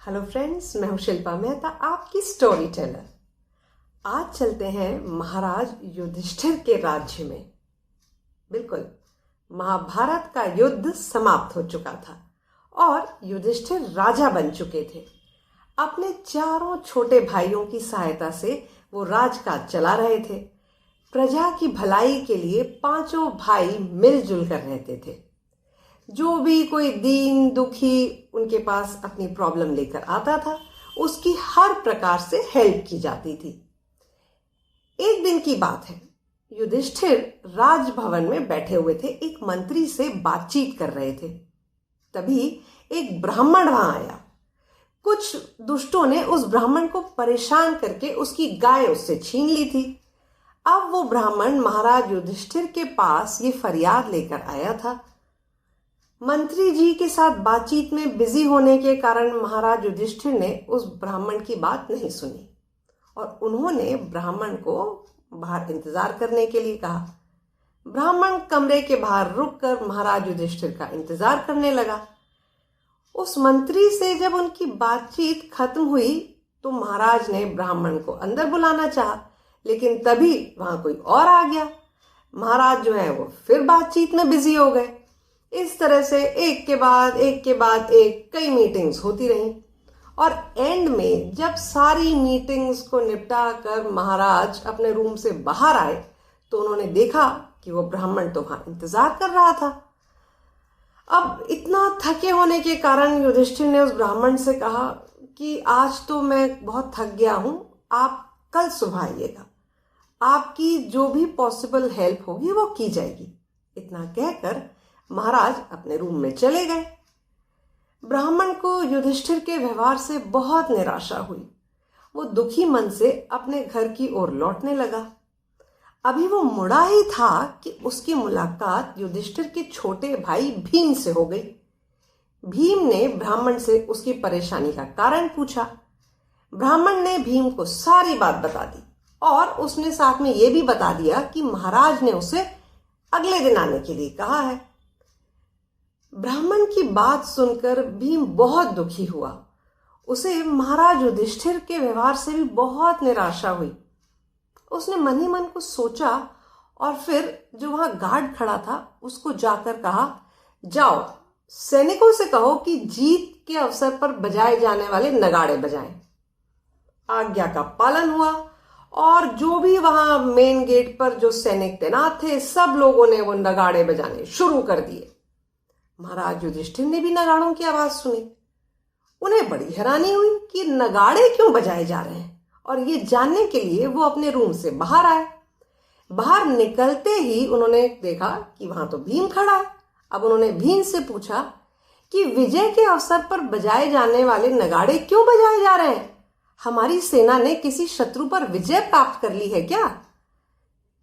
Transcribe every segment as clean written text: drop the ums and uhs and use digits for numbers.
Hello friends, मैं हूं शिल्पा मेहता, आपकी स्टोरी टेलर। आज चलते हैं महाराज युधिष्ठिर के राज्य में। बिल्कुल, महाभारत का युद्ध समाप्त हो चुका था और युधिष्ठिर राजा बन चुके थे। अपने चारों छोटे भाइयों की सहायता से वो राजकाज चला रहे थे। प्रजा की भलाई के लिए पांचों भाई मिलजुल कर रहते थे। जो भी कोई दीन दुखी उनके पास अपनी प्रॉब्लम लेकर आता था, उसकी हर प्रकार से हेल्प की जाती थी। एक दिन की बात है, युधिष्ठिर राजभवन में बैठे हुए थे, एक मंत्री से बातचीत कर रहे थे। तभी एक ब्राह्मण वहां आया। कुछ दुष्टों ने उस ब्राह्मण को परेशान करके उसकी गाय उससे छीन ली थी। अब वो ब्राह्मण महाराज युधिष्ठिर के पास ये फरियाद लेकर आया था। मंत्री जी के साथ बातचीत में बिजी होने के कारण महाराज युधिष्ठिर ने उस ब्राह्मण की बात नहीं सुनी और उन्होंने ब्राह्मण को बाहर इंतजार करने के लिए कहा। ब्राह्मण कमरे के बाहर रुककर महाराज युधिष्ठिर का इंतजार करने लगा। उस मंत्री से जब उनकी बातचीत खत्म हुई तो महाराज ने ब्राह्मण को अंदर बुलाना चाहा, लेकिन तभी वहां कोई और आ गया। महाराज जो है वो फिर बातचीत में बिजी हो गए। इस तरह से एक के बाद एक कई मीटिंग्स होती रहीं और एंड में जब सारी मीटिंग्स को निपटा कर महाराज अपने रूम से बाहर आए तो उन्होंने देखा कि वो ब्राह्मण तो वहां इंतजार कर रहा था। अब इतना थके होने के कारण युधिष्ठिर ने उस ब्राह्मण से कहा कि आज तो मैं बहुत थक गया हूं, आप कल सुबह आइएगा, आपकी जो भी पॉसिबल हेल्प होगी वो की जाएगी। इतना कहकर महाराज अपने रूम में चले गए। ब्राह्मण को युधिष्ठिर के व्यवहार से बहुत निराशा हुई। वो दुखी मन से अपने घर की ओर लौटने लगा। अभी वो मुड़ा ही था कि उसकी मुलाकात युधिष्ठिर के छोटे भाई भीम से हो गई। भीम ने ब्राह्मण से उसकी परेशानी का कारण पूछा। ब्राह्मण ने भीम को सारी बात बता दी और उसने साथ में ये भी बता दिया कि महाराज ने उसे अगले दिन आने के लिए कहा है। ब्राह्मण की बात सुनकर भीम बहुत दुखी हुआ। उसे महाराज युधिष्ठिर के व्यवहार से भी बहुत निराशा हुई। उसने मन ही मन को सोचा और फिर जो वहां गार्ड खड़ा था उसको जाकर कहा, जाओ सैनिकों से कहो कि जीत के अवसर पर बजाए जाने वाले नगाड़े बजाएं। आज्ञा का पालन हुआ और जो भी वहां मेन गेट पर जो सैनिक तैनात थे, सब लोगों ने वो नगाड़े बजाने शुरू कर दिए। महाराज युधिष्ठिर ने भी नगाड़ों की आवाज सुनी। उन्हें बड़ी हैरानी हुई कि नगाड़े क्यों बजाए जा रहे हैं और ये जानने के लिए वो अपने रूम से बाहर आए। बाहर निकलते ही उन्होंने देखा कि वहां तो भीम खड़ा है। अब उन्होंने भीम से पूछा कि विजय के अवसर पर बजाए जाने वाले नगाड़े क्यों बजाए जा रहे हैं? हमारी सेना ने किसी शत्रु पर विजय प्राप्त कर ली है क्या?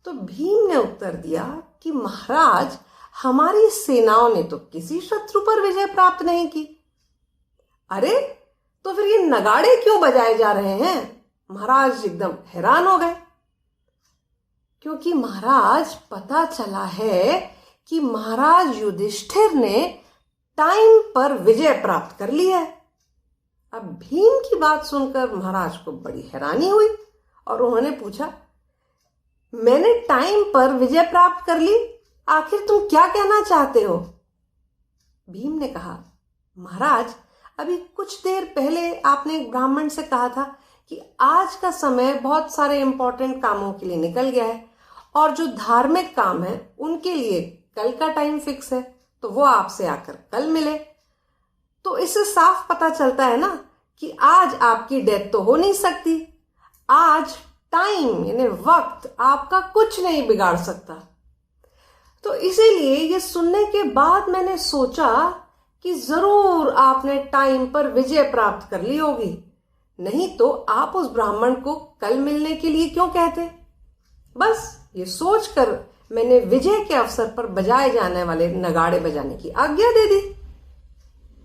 तो भीम ने उत्तर दिया कि महाराज, हमारी सेनाओं ने तो किसी शत्रु पर विजय प्राप्त नहीं की। अरे, तो फिर ये नगाड़े क्यों बजाए जा रहे हैं? महाराज एकदम हैरान हो गए, क्योंकि महाराज पता चला है कि महाराज युधिष्ठिर ने टाइम पर विजय प्राप्त कर ली है। अब भीम की बात सुनकर महाराज को बड़ी हैरानी हुई और उन्होंने पूछा, मैंने टाइम पर विजय प्राप्त कर ली, आखिर तुम क्या कहना चाहते हो? भीम ने कहा, महाराज, अभी कुछ देर पहले आपने एक ब्राह्मण से कहा था कि आज का समय बहुत सारे इंपॉर्टेंट कामों के लिए निकल गया है और जो धार्मिक काम है उनके लिए कल का टाइम फिक्स है, तो वो आपसे आकर कल मिले। तो इससे साफ पता चलता है ना कि आज आपकी डेथ तो हो नहीं सकती। आज टाइम यानी वक्त आपका कुछ नहीं बिगाड़ सकता। तो इसीलिए ये सुनने के बाद मैंने सोचा कि जरूर आपने टाइम पर विजय प्राप्त कर ली होगी, नहीं तो आप उस ब्राह्मण को कल मिलने के लिए क्यों कहते? बस ये सोचकर मैंने विजय के अवसर पर बजाए जाने वाले नगाड़े बजाने की आज्ञा दे दी।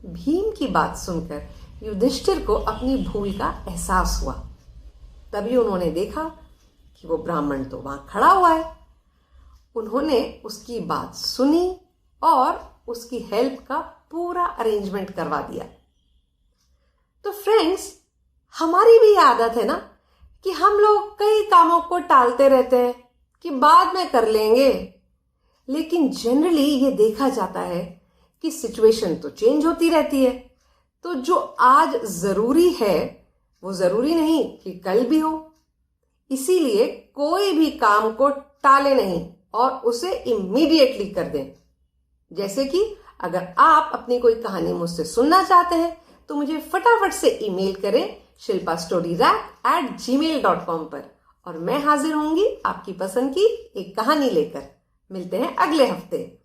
भीम की बात सुनकर युधिष्ठिर को अपनी भूल का एहसास हुआ। तभी उन्होंने देखा कि वो ब्राह्मण तो वहां खड़ा हुआ है। उन्होंने उसकी बात सुनी और उसकी हेल्प का पूरा अरेंजमेंट करवा दिया। तो फ्रेंड्स, हमारी भी आदत है ना कि हम लोग कई कामों को टालते रहते हैं कि बाद में कर लेंगे। लेकिन जनरली ये देखा जाता है कि सिचुएशन तो चेंज होती रहती है, तो जो आज जरूरी है वो जरूरी नहीं कि कल भी हो। इसीलिए कोई भी काम को टाले नहीं और उसे इमीडिएटली कर दें। जैसे कि अगर आप अपनी कोई कहानी मुझसे सुनना चाहते हैं तो मुझे फटाफट से ईमेल करें shilpastoryrack@gmail.com पर, और मैं हाजिर होंगी आपकी पसंद की एक कहानी लेकर। मिलते हैं अगले हफ्ते।